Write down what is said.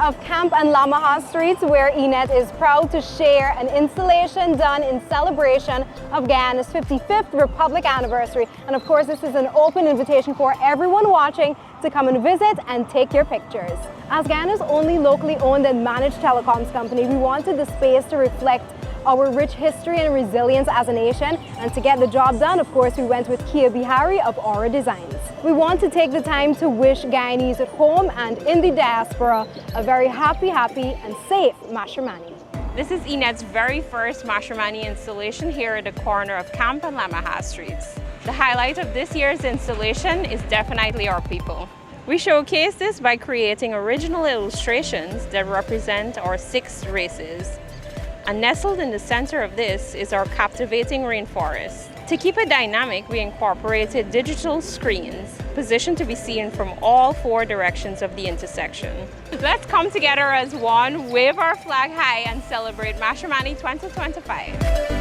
of Camp Lamaha Streets, where ENet is proud to share an installation done in celebration of Guyana's 55th Republic anniversary. And of course, this is an open invitation for everyone watching to come and visit and take your pictures. As Guyana's only locally owned and managed telecoms company, we wanted the space to reflect our rich history and resilience as a nation, and to get the job done, of course, we went with Beharry of Aura Designs. We want to take the time to wish Guyanese at home and in the diaspora a very happy and safe Mashramani. This is ENet's very first Mashramani installation here at the corner of Camp and Lamaha Streets. The highlight of this year's installation is definitely our people. We showcase this by creating original illustrations that represent our 6 races. And nestled in the center of this is our captivating rainforest. To keep it dynamic, we incorporated digital screens positioned to be seen from all 4 directions of the intersection. Let's come together as one, wave our flag high, and celebrate Mashramani 2025.